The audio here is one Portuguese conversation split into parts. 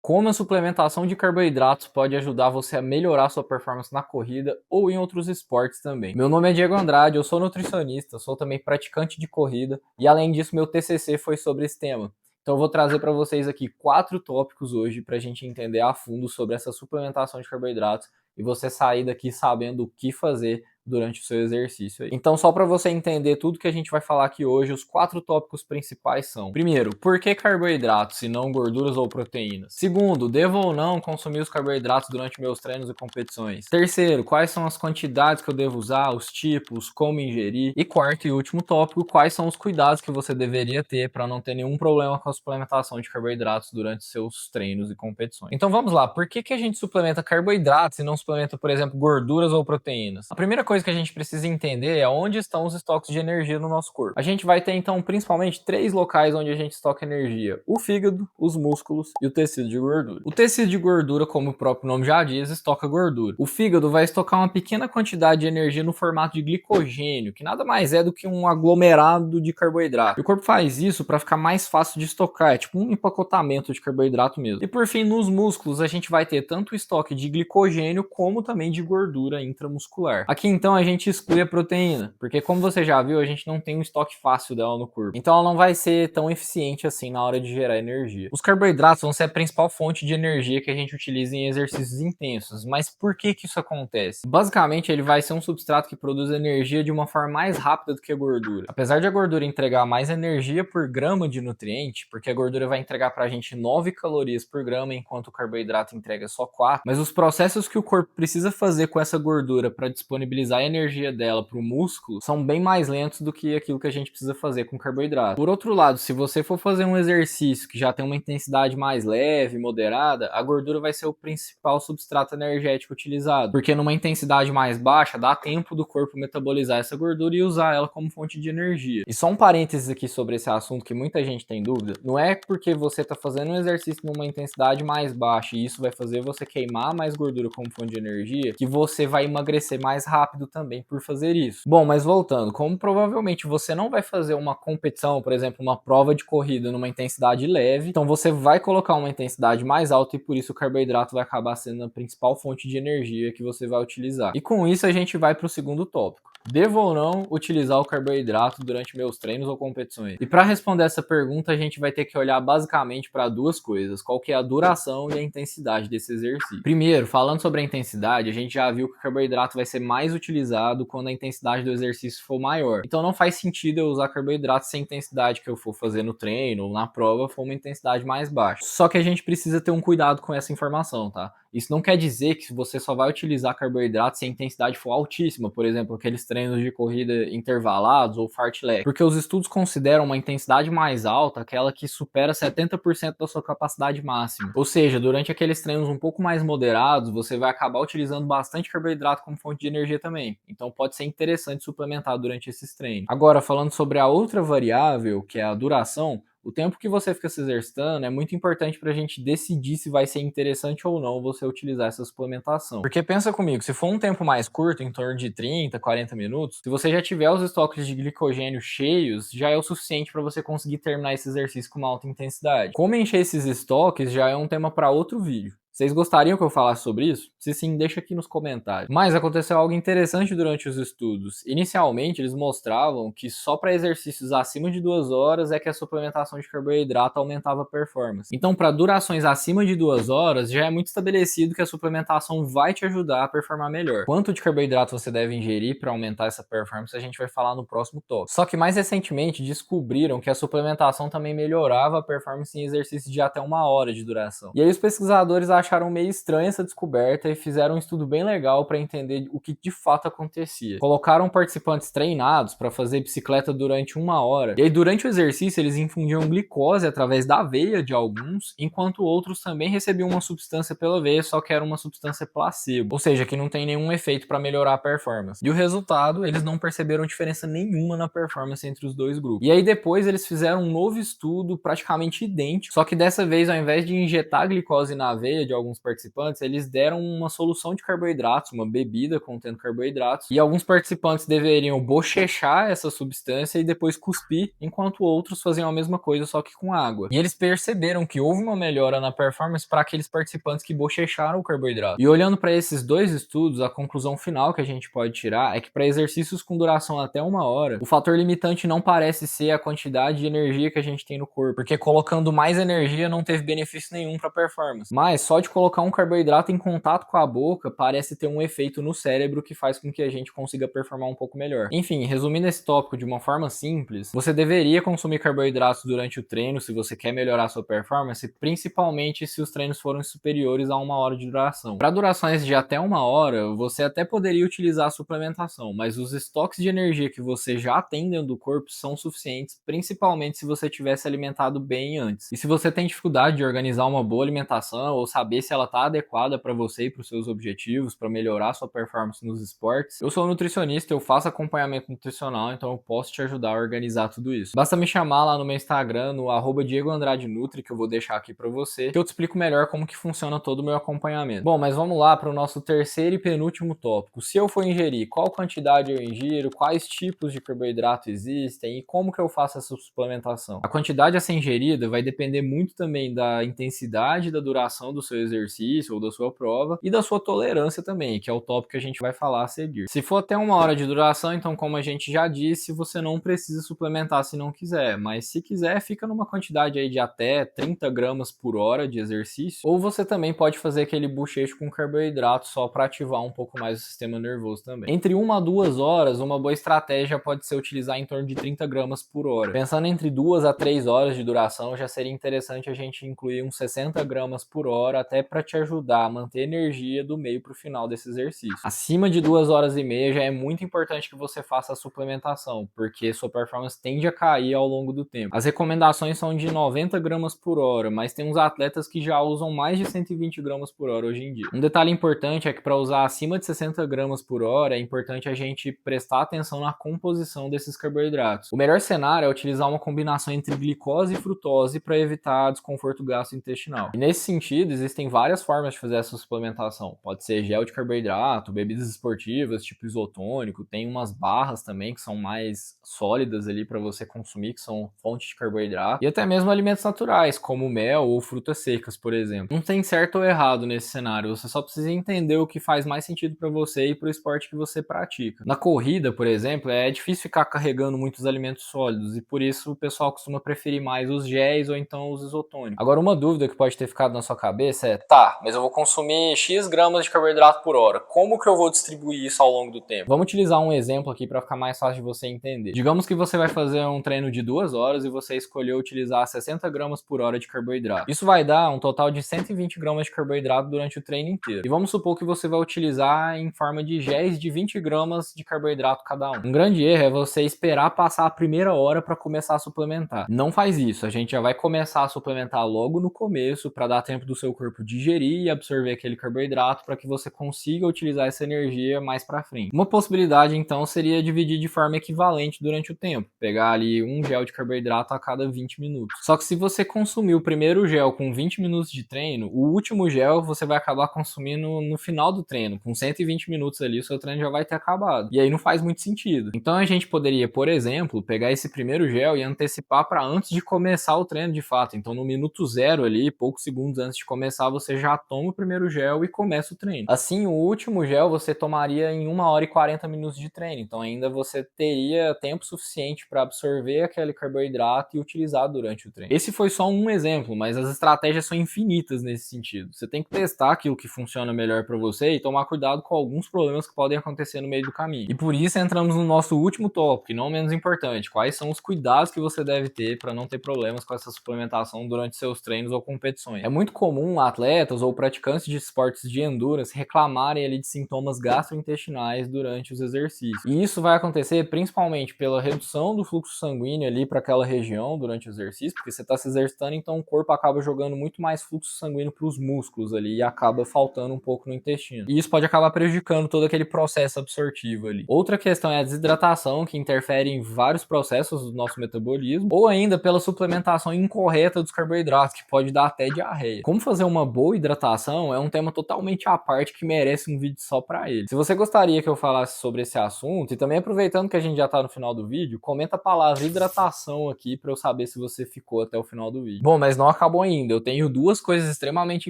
Como a suplementação de carboidratos pode ajudar você a melhorar sua performance na corrida ou em outros esportes também. Meu nome é Diego Andrade, eu sou nutricionista, sou também praticante de corrida e além disso meu TCC foi sobre esse tema. Então eu vou trazer para vocês aqui 4 tópicos hoje para a gente entender a fundo sobre essa suplementação de carboidratos e você sair daqui sabendo o que fazer durante o seu exercício aí. Então, só para você entender tudo que a gente vai falar aqui hoje, os 4 tópicos principais são: primeiro, por que carboidratos e não gorduras ou proteínas? Segundo, devo ou não consumir os carboidratos durante meus treinos e competições? Terceiro, quais são as quantidades que eu devo usar, os tipos, como ingerir? E quarto e último tópico, quais são os cuidados que você deveria ter para não ter nenhum problema com a suplementação de carboidratos durante seus treinos e competições? Então vamos lá, por que a gente suplementa carboidratos e não suplementa, por exemplo, gorduras ou proteínas? A primeira coisa que a gente precisa entender é onde estão os estoques de energia no nosso corpo. A gente vai ter então principalmente 3 locais onde a gente estoca energia: o fígado, os músculos e o tecido de gordura. O tecido de gordura, como o próprio nome já diz, estoca gordura. O fígado vai estocar uma pequena quantidade de energia no formato de glicogênio, que nada mais é do que um aglomerado de carboidrato. E o corpo faz isso para ficar mais fácil de estocar, é tipo um empacotamento de carboidrato mesmo. E por fim, nos músculos a gente vai ter tanto o estoque de glicogênio como também de gordura intramuscular. Aqui então a gente exclui a proteína, porque como você já viu, a gente não tem um estoque fácil dela no corpo. Então ela não vai ser tão eficiente assim na hora de gerar energia. Os carboidratos vão ser a principal fonte de energia que a gente utiliza em exercícios intensos. Mas por que isso acontece? Basicamente, ele vai ser um substrato que produz energia de uma forma mais rápida do que a gordura. Apesar de a gordura entregar mais energia por grama de nutriente, porque a gordura vai entregar pra gente 9 calorias por grama, enquanto o carboidrato entrega só 4, mas os processos que o corpo precisa fazer com essa gordura para disponibilizar a energia dela para o músculo são bem mais lentos do que aquilo que a gente precisa fazer com carboidrato. Por outro lado, se você for fazer um exercício que já tem uma intensidade mais leve, moderada, a gordura vai ser o principal substrato energético utilizado, porque numa intensidade mais baixa dá tempo do corpo metabolizar essa gordura e usar ela como fonte de energia. E só um parênteses aqui sobre esse assunto que muita gente tem dúvida: não é porque você está fazendo um exercício numa intensidade mais baixa e isso vai fazer você queimar mais gordura como fonte de energia que você vai emagrecer mais rápido também por fazer isso. Bom, mas voltando, como provavelmente você não vai fazer uma competição, por exemplo, uma prova de corrida numa intensidade leve, então você vai colocar uma intensidade mais alta e por isso o carboidrato vai acabar sendo a principal fonte de energia que você vai utilizar. E com isso a gente vai para o segundo tópico: devo ou não utilizar o carboidrato durante meus treinos ou competições? E para responder essa pergunta, a gente vai ter que olhar basicamente para duas coisas: qual que é a duração e a intensidade desse exercício. Primeiro, falando sobre a intensidade, a gente já viu que o carboidrato vai ser mais utilizado quando a intensidade do exercício for maior. Então não faz sentido eu usar carboidrato se a intensidade que eu for fazer no treino ou na prova for uma intensidade mais baixa. Só que a gente precisa ter um cuidado com essa informação, tá? Isso não quer dizer que você só vai utilizar carboidrato se a intensidade for altíssima, por exemplo, aqueles treinos de corrida intervalados ou fartlek, porque os estudos consideram uma intensidade mais alta aquela que supera 70% da sua capacidade máxima. Ou seja, durante aqueles treinos um pouco mais moderados, você vai acabar utilizando bastante carboidrato como fonte de energia também. Então pode ser interessante suplementar durante esses treinos. Agora, falando sobre a outra variável, que é a duração, o tempo que você fica se exercitando é muito importante para a gente decidir se vai ser interessante ou não você utilizar essa suplementação. Porque pensa comigo, se for um tempo mais curto, em torno de 30, 40 minutos, se você já tiver os estoques de glicogênio cheios, já é o suficiente para você conseguir terminar esse exercício com uma alta intensidade. Como encher esses estoques já é um tema para outro vídeo. Vocês gostariam que eu falasse sobre isso? Se sim, deixa aqui nos comentários. Mas aconteceu algo interessante durante os estudos. Inicialmente, eles mostravam que só para exercícios acima de 2 horas é que a suplementação de carboidrato aumentava a performance. Então, para durações acima de 2 horas, já é muito estabelecido que a suplementação vai te ajudar a performar melhor. Quanto de carboidrato você deve ingerir para aumentar essa performance, a gente vai falar no próximo tópico. Só que mais recentemente descobriram que a suplementação também melhorava a performance em exercícios de até 1 hora de duração. E aí os pesquisadores acharam meio estranha essa descoberta e fizeram um estudo bem legal para entender o que de fato acontecia. Colocaram participantes treinados para fazer bicicleta durante 1 hora, e aí durante o exercício eles infundiam glicose através da veia de alguns, enquanto outros também recebiam uma substância pela veia, só que era uma substância placebo, ou seja, que não tem nenhum efeito para melhorar a performance. E o resultado, eles não perceberam diferença nenhuma na performance entre os dois grupos. E aí depois eles fizeram um novo estudo praticamente idêntico, só que dessa vez ao invés de injetar glicose na veia de alguns participantes, eles deram uma solução de carboidratos, uma bebida contendo carboidratos, e alguns participantes deveriam bochechar essa substância e depois cuspir, enquanto outros faziam a mesma coisa, só que com água. E eles perceberam que houve uma melhora na performance para aqueles participantes que bochecharam o carboidrato. E olhando para esses dois estudos, a conclusão final que a gente pode tirar é que para exercícios com duração até 1 hora, o fator limitante não parece ser a quantidade de energia que a gente tem no corpo, porque colocando mais energia não teve benefício nenhum para performance. Mas só de colocar um carboidrato em contato com a boca parece ter um efeito no cérebro que faz com que a gente consiga performar um pouco melhor. Enfim, resumindo esse tópico de uma forma simples, você deveria consumir carboidratos durante o treino se você quer melhorar sua performance, principalmente se os treinos forem superiores a 1 hora de duração. Para durações de até 1 hora, você até poderia utilizar a suplementação, mas os estoques de energia que você já tem dentro do corpo são suficientes, principalmente se você tivesse alimentado bem antes. E se você tem dificuldade de organizar uma boa alimentação ou saber se ela está adequada para você e para os seus objetivos, para melhorar sua performance nos esportes, eu sou nutricionista, eu faço acompanhamento nutricional, então eu posso te ajudar a organizar tudo isso. Basta me chamar lá no meu Instagram, no @DiegoAndradeNutri, que eu vou deixar aqui para você, que eu te explico melhor como que funciona todo o meu acompanhamento. Bom, mas vamos lá para o nosso terceiro e penúltimo tópico. Se eu for ingerir, qual quantidade eu ingiro, quais tipos de carboidrato existem e como que eu faço essa suplementação? A quantidade a ser ingerida vai depender muito também da intensidade e da duração do seu exercício ou da sua prova e da sua tolerância também, que é o tópico que a gente vai falar a seguir. Se for até 1 hora de duração, então como a gente já disse, você não precisa suplementar se não quiser, mas se quiser, fica numa quantidade aí de até 30 gramas por hora de exercício, ou você também pode fazer aquele bochecho com carboidrato só para ativar um pouco mais o sistema nervoso também. Entre 1 a 2 horas, uma boa estratégia pode ser utilizar em torno de 30 gramas por hora. Pensando entre 2 a 3 horas de duração, já seria interessante a gente incluir uns 60 gramas por hora, até para te ajudar a manter energia do meio para o final desse exercício. Acima de 2 horas e meia já é muito importante que você faça a suplementação, porque sua performance tende a cair ao longo do tempo. As recomendações são de 90 gramas por hora, mas tem uns atletas que já usam mais de 120 gramas por hora hoje em dia. Um detalhe importante é que para usar acima de 60 gramas por hora, é importante a gente prestar atenção na composição desses carboidratos. O melhor cenário é utilizar uma combinação entre glicose e frutose para evitar desconforto gastrointestinal. E nesse sentido, existem várias formas de fazer essa suplementação. Pode ser gel de carboidrato, bebidas esportivas, tipo isotônico, tem umas barras também que são mais sólidas ali para você consumir, que são fontes de carboidrato, e até mesmo alimentos naturais, como mel ou frutas secas, por exemplo. Não tem certo ou errado nesse cenário, você só precisa entender o que faz mais sentido para você e para o esporte que você pratica. Na corrida, por exemplo, é difícil ficar carregando muitos alimentos sólidos, e por isso o pessoal costuma preferir mais os géis ou então os isotônicos. Agora, uma dúvida que pode ter ficado na sua cabeça é: tá, mas eu vou consumir X gramas de carboidrato por hora, como que eu vou distribuir isso ao longo do tempo? Vamos utilizar um exemplo aqui para ficar mais fácil de você entender. Digamos que você vai fazer um treino de 2 horas e você escolheu utilizar 60 gramas por hora de carboidrato. Isso vai dar um total de 120 gramas de carboidrato durante o treino inteiro. E vamos supor que você vai utilizar em forma de géis de 20 gramas de carboidrato cada um. Um grande erro é você esperar passar a primeira hora para começar a suplementar. Não faz isso, a gente já vai começar a suplementar logo no começo para dar tempo do seu corpo digerir e absorver aquele carboidrato para que você consiga utilizar essa energia mais para frente. Uma possibilidade então seria dividir de forma equivalente durante o tempo, pegar ali um gel de carboidrato a cada 20 minutos. Só que se você consumir o primeiro gel com 20 minutos de treino, o último gel você vai acabar consumindo no final do treino, com 120 minutos ali o seu treino já vai ter acabado. E aí não faz muito sentido. Então a gente poderia, por exemplo, pegar esse primeiro gel e antecipar para antes de começar o treino de fato. Então no minuto zero ali, poucos segundos antes de começar, você já toma o primeiro gel e começa o treino. Assim, o último gel você tomaria em 1 hora e 40 minutos de treino. Então ainda você teria tempo suficiente para absorver aquele carboidrato e utilizar durante o treino. Esse foi só um exemplo, mas as estratégias são infinitas nesse sentido. Você tem que testar aquilo que funciona melhor para você e tomar cuidado com alguns problemas que podem acontecer no meio do caminho. E por isso entramos no nosso último tópico, e não menos importante: quais são os cuidados que você deve ter para não ter problemas com essa suplementação durante seus treinos ou competições. É muito comum atletas ou praticantes de esportes de endurance reclamarem ali de sintomas gastrointestinais durante os exercícios. E isso vai acontecer principalmente pela redução do fluxo sanguíneo ali para aquela região durante o exercício, porque você está se exercitando, então o corpo acaba jogando muito mais fluxo sanguíneo para os músculos ali e acaba faltando um pouco no intestino. E isso pode acabar prejudicando todo aquele processo absortivo ali. Outra questão é a desidratação, que interfere em vários processos do nosso metabolismo, ou ainda pela suplementação incorreta dos carboidratos, que pode dar até diarreia. Como fazer uma uma boa hidratação é um tema totalmente à parte que merece um vídeo só pra ele. Se você gostaria que eu falasse sobre esse assunto, e também aproveitando que a gente já tá no final do vídeo, comenta a palavra hidratação aqui pra eu saber se você ficou até o final do vídeo. Bom, mas não acabou ainda. Eu tenho duas coisas extremamente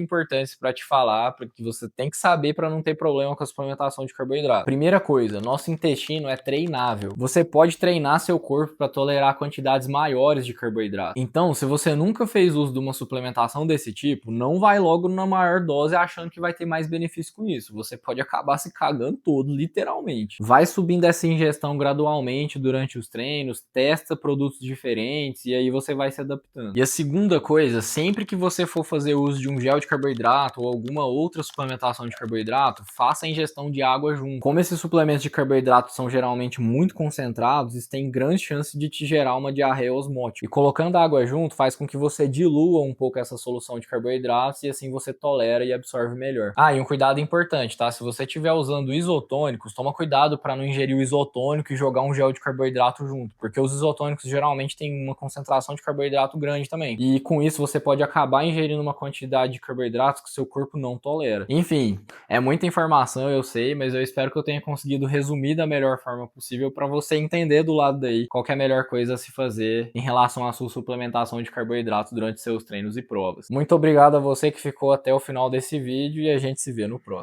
importantes pra te falar, porque você tem que saber pra não ter problema com a suplementação de carboidrato. Primeira coisa, nosso intestino é treinável. Você pode treinar seu corpo pra tolerar quantidades maiores de carboidrato. Então, se você nunca fez uso de uma suplementação desse tipo, não vai logo na maior dose achando que vai ter mais benefício com isso. Você pode acabar se cagando todo, literalmente. Vai subindo essa ingestão gradualmente durante os treinos, testa produtos diferentes e aí você vai se adaptando. E a segunda coisa, sempre que você for fazer uso de um gel de carboidrato ou alguma outra suplementação de carboidrato, faça a ingestão de água junto. Como esses suplementos de carboidrato são geralmente muito concentrados, isso tem grande chance de te gerar uma diarreia osmótica. E colocando a água junto faz com que você dilua um pouco essa solução de carboidratos e assim você tolera e absorve melhor. Ah, e um cuidado importante, tá? Se você estiver usando isotônicos, toma cuidado para não ingerir o isotônico e jogar um gel de carboidrato junto, porque os isotônicos geralmente têm uma concentração de carboidrato grande também. E com isso você pode acabar ingerindo uma quantidade de carboidratos que o seu corpo não tolera. Enfim, é muita informação, eu sei, mas eu espero que eu tenha conseguido resumir da melhor forma possível para você entender do lado daí qual que é a melhor coisa a se fazer em relação à sua suplementação de carboidratos durante seus treinos e provas. Muito obrigado a você que ficou até o final desse vídeo e a gente se vê no próximo.